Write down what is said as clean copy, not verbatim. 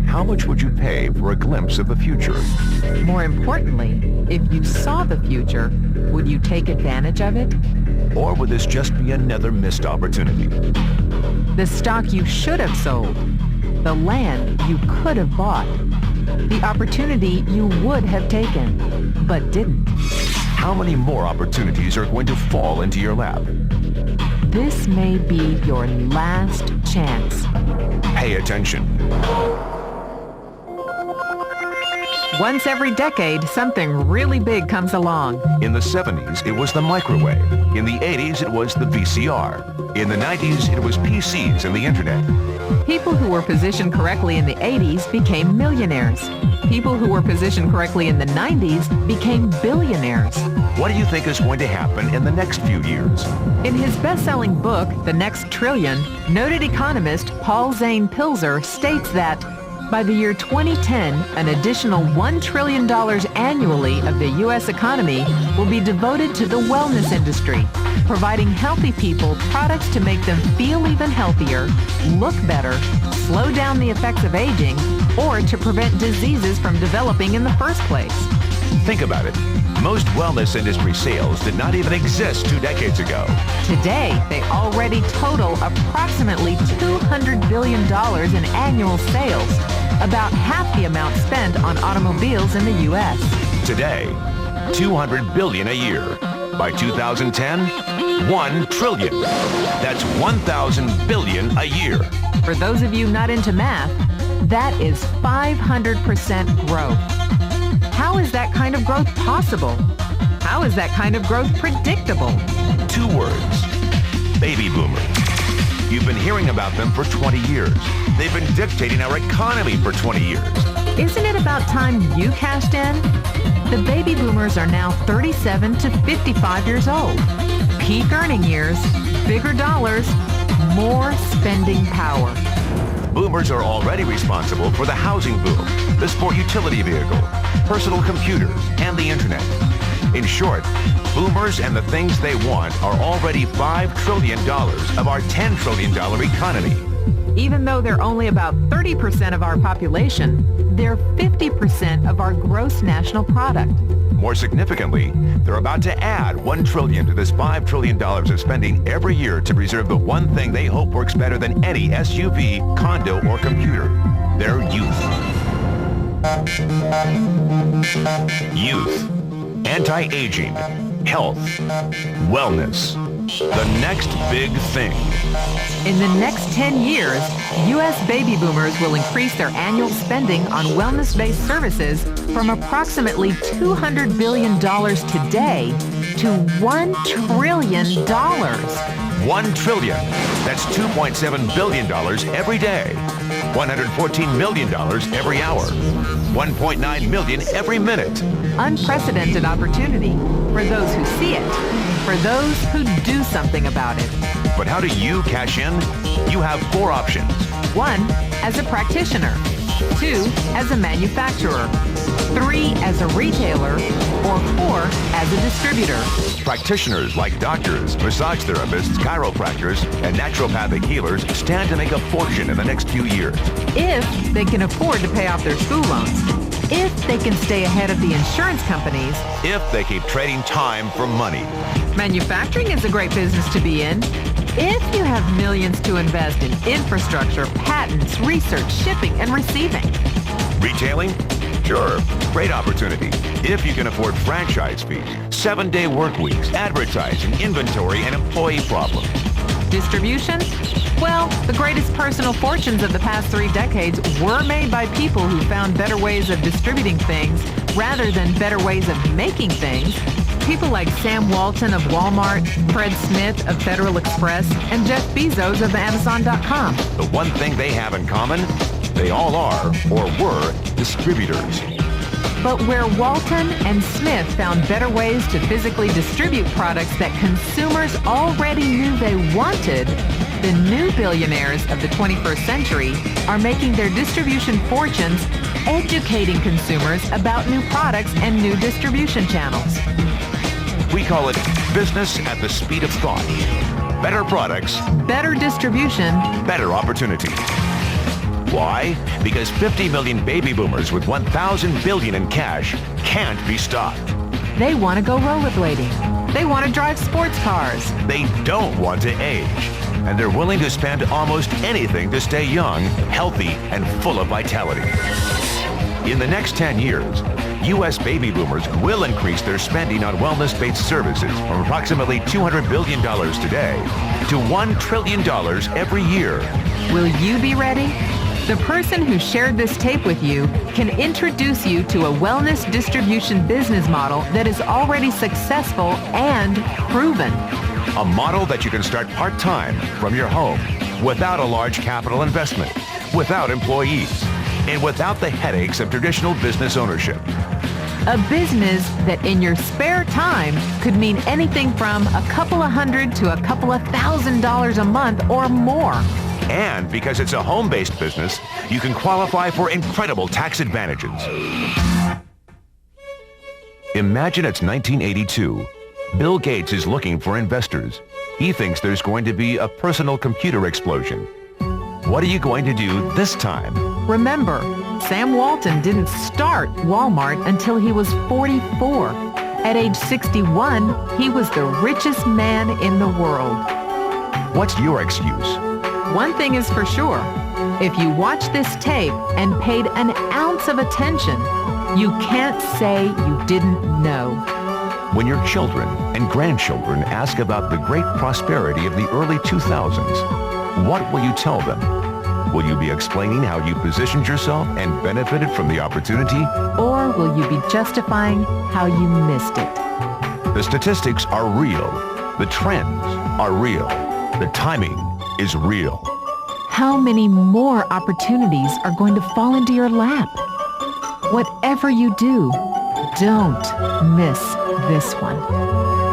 How much would you pay for a glimpse of the future? More importantly, if you saw the future, would you take advantage of it? Or would this just be another missed opportunity? The stock you should have sold, the land you could have bought, the opportunity you would have taken, but didn't. How many more opportunities are going to fall into your lap? This may be your last chance. Pay attention. Once every decade, something really big comes along. In the 70s, it was the microwave. In the 80s, it was the VCR. In the 90s, it was PCs and the internet. People who were positioned correctly in the 80s became millionaires. People who were positioned correctly in the 90s became billionaires. What do you think is going to happen in the next few years? In his best-selling book, The Next Trillion, noted economist Paul Zane Pilzer states that by the year 2010, an additional $1 trillion annually of the U.S. economy will be devoted to the wellness industry, providing healthy people products to make them feel even healthier, look better, slow down the effects of aging, or to prevent diseases from developing in the first place. Think about it. Most wellness industry sales did not even exist 2 decades ago. Today, they already total approximately $200 billion in annual sales, about half the amount spent on automobiles in the U.S. Today, $200 billion a year. By 2010, $1 trillion. That's 1,000 billion a year. For those of you not into math, that is 500% growth. How is that kind of growth possible? How is that kind of growth predictable? 2 words. Baby boomers. You've been hearing about them for 20 years. They've been dictating our economy for 20 years. Isn't it about time you cashed in? The baby boomers are now 37 to 55 years old. Peak earning years, bigger dollars, more spending power. Boomers are already responsible for the housing boom, the sport utility vehicle, personal computers, and the internet. In short, boomers and the things they want are already $5 trillion of our $10 trillion economy. Even though they're only about 30% of our population, they're 50% of our gross national product. More significantly, they're about to add $1 trillion to this $5 trillion of spending every year to preserve the one thing they hope works better than any SUV, condo, or computer: their youth. Youth. Anti-aging. Health. Wellness. The next big thing. In the next 10 years, U.S. baby boomers will increase their annual spending on wellness-based services from approximately $200 billion today to $1 trillion. $1 trillion. That's $2.7 billion every day. $114 million every hour. $1.9 million every minute. Unprecedented opportunity for those who see it, for those who do something about it. But how do you cash in? You have 4 options. 1, as a practitioner. 2, as a manufacturer. 3, as a retailer. Or 4, as a distributor. Practitioners like doctors, massage therapists, chiropractors, and naturopathic healers stand to make a fortune in the next few years. If they can afford to pay off their school loans. If they can stay ahead of the insurance companies. If they keep trading time for money. Manufacturing is a great business to be in. If you have millions to invest in infrastructure, patents, research, shipping, and receiving. Retailing? Sure, great opportunity. If you can afford franchise fees, 7-day work weeks, advertising, inventory, and employee problems. Distribution? Well, the greatest personal fortunes of the past 3 decades were made by people who found better ways of distributing things rather than better ways of making things. People like Sam Walton of Walmart, Fred Smith of Federal Express, and Jeff Bezos of Amazon.com. The one thing they have in common, they all are, or were, distributors. But where Walton and Smith found better ways to physically distribute products that consumers already knew they wanted, the new billionaires of the 21st century are making their distribution fortunes educating consumers about new products and new distribution channels. We call it business at the speed of thought. better products, better distribution, better opportunity. Why? Because 50 million baby boomers with 1,000 billion in cash can't be stopped. they want to go rollerblading. They want to drive sports cars. They don't want to age. And they're willing to spend almost anything to stay young, healthy, and full of vitality. In the next 10 years, U.S. baby boomers will increase their spending on wellness-based services from approximately $200 billion today to $1 trillion every year. Will you be ready? The person who shared this tape with you can introduce you to a wellness distribution business model that is already successful and proven. A model that you can start part-time from your home without a large capital investment, without employees, and without the headaches of traditional business ownership. A business that in your spare time could mean anything from a couple of $100 to a couple of $1,000 a month or more. And because it's a home-based business, you can qualify for incredible tax advantages. Imagine it's 1982. Bill Gates is looking for investors. He thinks there's going to be a personal computer explosion. What are you going to do this time? Remember, Sam Walton didn't start Walmart until he was 44. At age 61, he was the richest man in the world. What's your excuse? One thing is for sure. If you watch this tape and paid an ounce of attention, you can't say you didn't know. When your children and grandchildren ask about the great prosperity of the early 2000s, what will you tell them? Will you be explaining how you positioned yourself and benefited from the opportunity? Or will you be justifying how you missed it? The statistics are real. The trends are real. The timing is real. How many more opportunities are going to fall into your lap? Whatever you do, don't miss this one.